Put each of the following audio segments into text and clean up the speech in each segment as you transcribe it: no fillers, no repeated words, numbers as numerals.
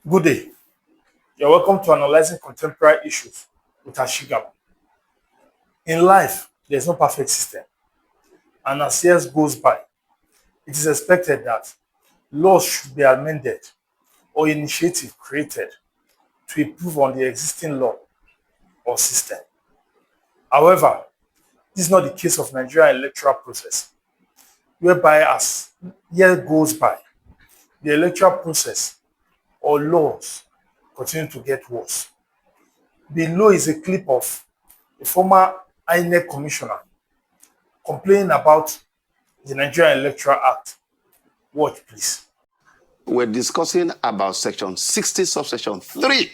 Good day. You're welcome to Analyzing Contemporary Issues with Ashigam. In life, there's no perfect system, and as years goes by, it is expected that laws should be amended or initiative created to improve on the existing law or system. However, this is not the case of Nigerian electoral process, whereby as year goes by, the electoral process or laws continue to get worse. Below is a clip of a former INEC commissioner complaining about the Nigerian Electoral Act. Watch, please. We're discussing about section 60, subsection 3,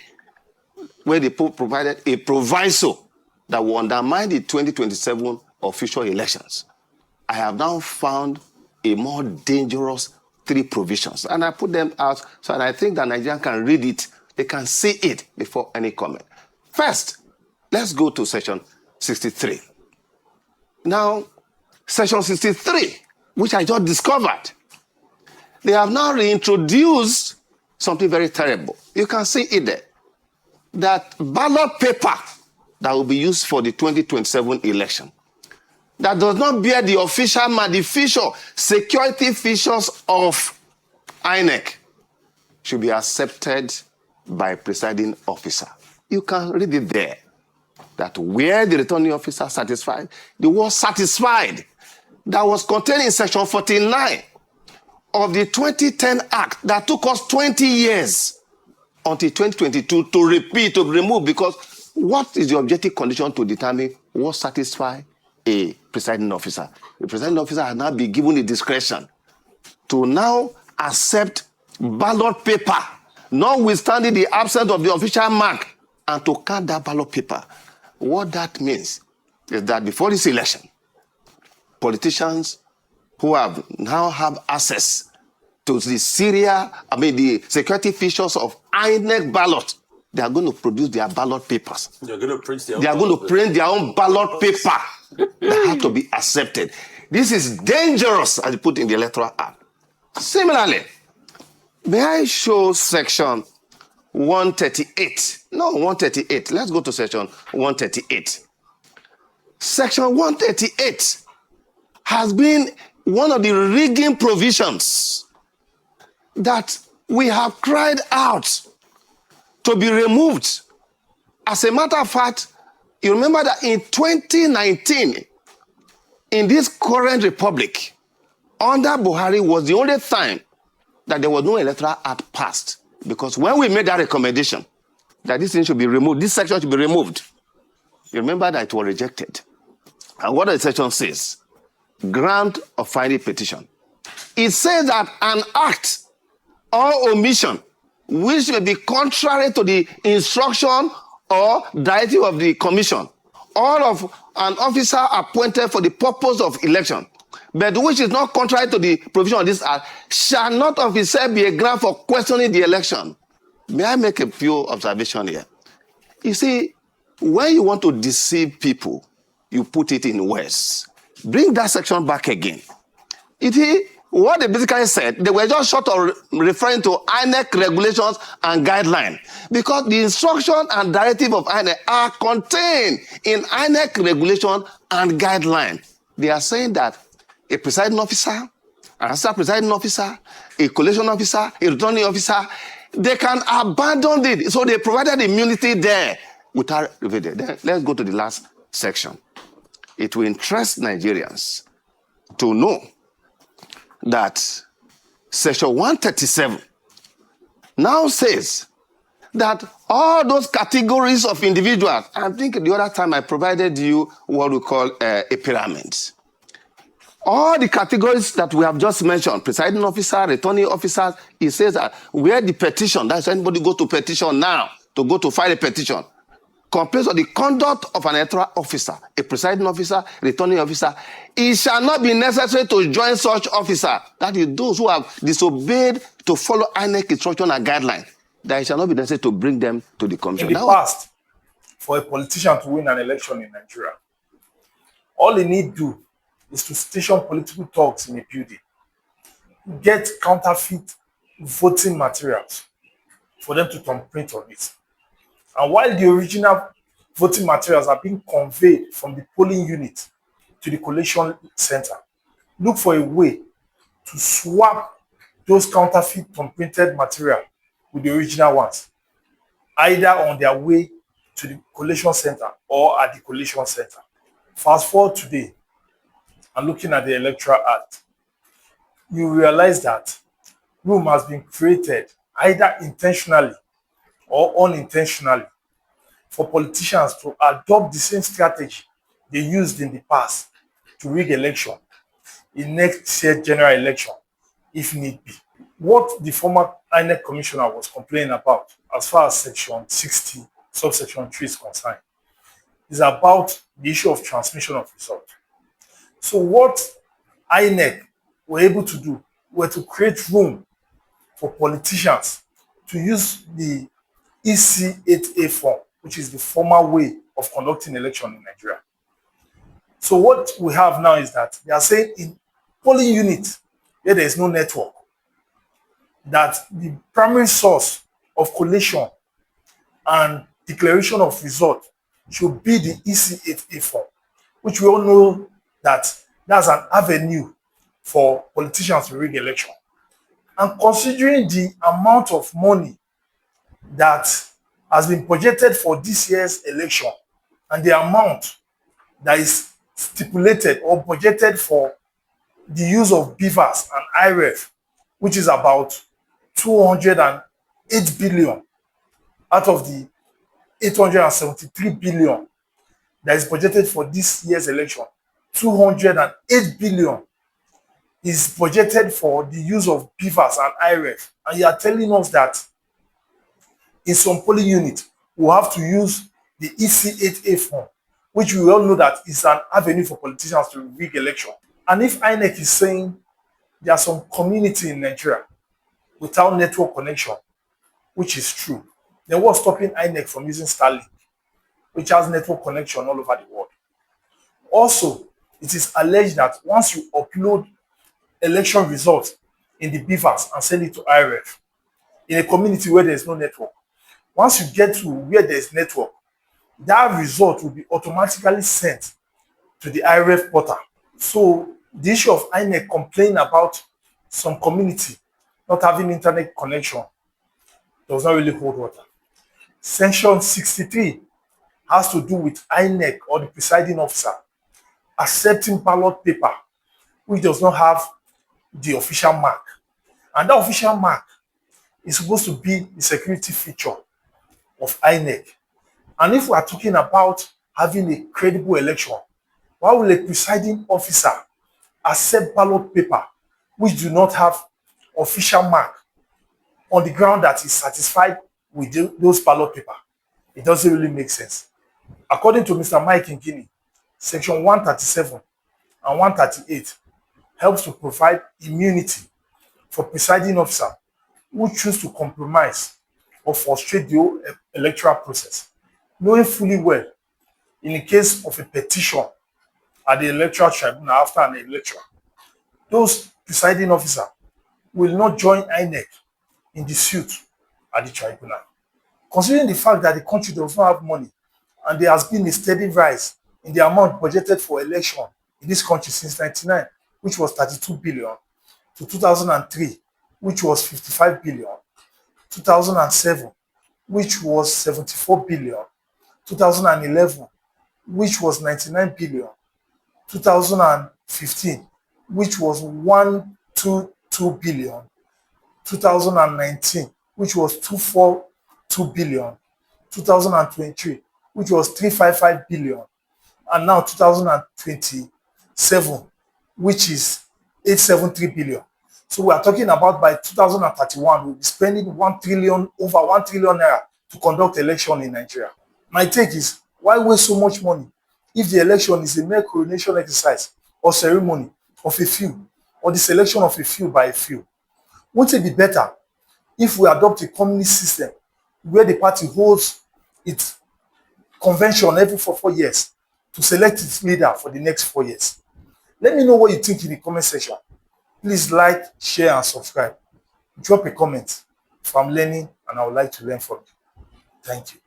where they provided a proviso that will undermine the 2027 official elections. I have now found a more dangerous 3 provisions, and I put them out so that I think that Nigerians can read it, they can see it before any comment. First, let's go to section 63. Now, section 63, which I just discovered, they have now reintroduced something very terrible. You can see it there. That ballot paper that will be used for the 2027 election, that does not bear the official security features of INEC, should be accepted by presiding officer. You can read it there. That where the returning officer satisfied, the word satisfied, that was contained in section 49 of the 2010 Act that took us 20 years until 2022 to remove, because what is the objective condition to determine what satisfies a presiding officer? The presiding officer has now been given the discretion to now accept ballot paper, notwithstanding the absence of the official mark, and to count that ballot paper. What that means is that before this election, politicians who now have access to the the security features of INEC ballot, they are going to produce their ballot papers. They're going to print their own They are going to print their own ballot paper that have to be accepted. This is dangerous, as put in the Electoral Act. Similarly, may I show section 138? No, 138. Let's go to section 138. Section 138 has been one of the rigging provisions that we have cried out to be removed. As a matter of fact, you remember that in 2019, in this current republic, under Buhari was the only time that there was no Electoral Act passed. Because when we made that recommendation that this thing should be removed, this section should be removed, you remember that it was rejected. And what the section says, grant of final petition. It says that an act or omission which may be contrary to the instruction or directive of the commission or of an officer appointed for the purpose of election, but which is not contrary to the provision of this act, shall not of itself be a ground for questioning the election. May I make a few observations here? You see, when you want to deceive people, you put it in words. Bring that section back again. What they basically said, they were just short of referring to INEC regulations and guidelines, because the instruction and directive of INEC are contained in INEC regulation and guideline. They are saying that a presiding officer, an assistant presiding officer, a collation officer, a returning officer, they can abandon it. So they provided immunity there without revealing. Then let's go to the last section. It will interest Nigerians to know that section 137 now says that all those categories of individuals, I think the other time I provided you what we call a pyramid. All the categories that we have just mentioned, presiding officer, returning officers, it says that where the petition, that's anybody go to petition now, to go to file a petition, complains of the conduct of an electoral officer, a presiding officer, returning officer, it shall not be necessary to join such officer. That is, those who have disobeyed to follow INEC instruction and guidelines, that it shall not be necessary to bring them to the commission. In the past, for a politician to win an election in Nigeria, all he need do is to station political talks in a building, get counterfeit voting materials, for them to thumbprint on it. And while the original voting materials are being conveyed from the polling unit to the collation center, look for a way to swap those counterfeit thumbprinted material with the original ones, either on their way to the collation center or at the collation center. Fast forward today and looking at the Electoral Act, you realize that room has been created either intentionally or unintentionally for politicians to adopt the same strategy they used in the past to rig election in next year general election if need be. What the former INEC commissioner was complaining about as far as section 60 subsection 3 is concerned is about the issue of transmission of result. So what INEC were able to do were to create room for politicians to use the EC8A form, which is the former way of conducting election in Nigeria. So what we have now is that they are saying in polling units where there is no network, that the primary source of collation and declaration of result should be the EC8A form, which we all know that that's an avenue for politicians to rig election. And considering the amount of money that has been projected for this year's election and the amount that is stipulated or budgeted for the use of beavers and IREF, which is about 208 billion out of the 873 billion that is budgeted for this year's election. 208 billion is budgeted for the use of beavers and IREF. And you are telling us that in some polling units, we'll have to use the EC8A form, which we all know that is an avenue for politicians to rig election. And if INEC is saying there are some community in Nigeria without network connection, which is true, then what's stopping INEC from using Starlink, which has network connection all over the world? Also, it is alleged that once you upload election results in the beavers and send it to IREF in a community where there is no network, once you get to where there is network, that result will be automatically sent to the IREF portal. So the issue of INEC complaining about some community not having internet connection does not really hold water. Section 63 has to do with INEC or the presiding officer accepting ballot paper which does not have the official mark. And that official mark is supposed to be the security feature of INEC. And if we are talking about having a credible election, why will a presiding officer accept ballot paper which do not have official mark on the ground that is satisfied with those ballot paper? It doesn't really make sense. According to Mr. Mike Ngini, section 137 and 138 helps to provide immunity for presiding officer who choose to compromise or frustrate the whole electoral process, knowing fully well in the case of a petition at the electoral tribunal after an election, those presiding officer will not join INEC in the suit at the tribunal. Considering the fact that the country does not have money and there has been a steady rise in the amount budgeted for election in this country since 1999, which was 32 billion, to 2003, which was 55 billion, 2007, which was 74 billion, 2011, which was 99 billion, 2015, which was 122 billion, 2019, which was 242 billion, 2023, which was 355 billion, and now 2027, which is 873 billion. So we are talking about by 2031, we'll be spending 1 trillion, over 1 trillion naira to conduct election in Nigeria. My take is, why waste so much money if the election is a mere coronation exercise or ceremony of a few, or the selection of a few by a few? Won't it be better if we adopt a communist system where the party holds its convention every 4 years to select its leader for the next 4 years? Let me know what you think in the comment section. Please like, share, and subscribe. Drop a comment. if I'm learning and I would like to learn from you. Thank you.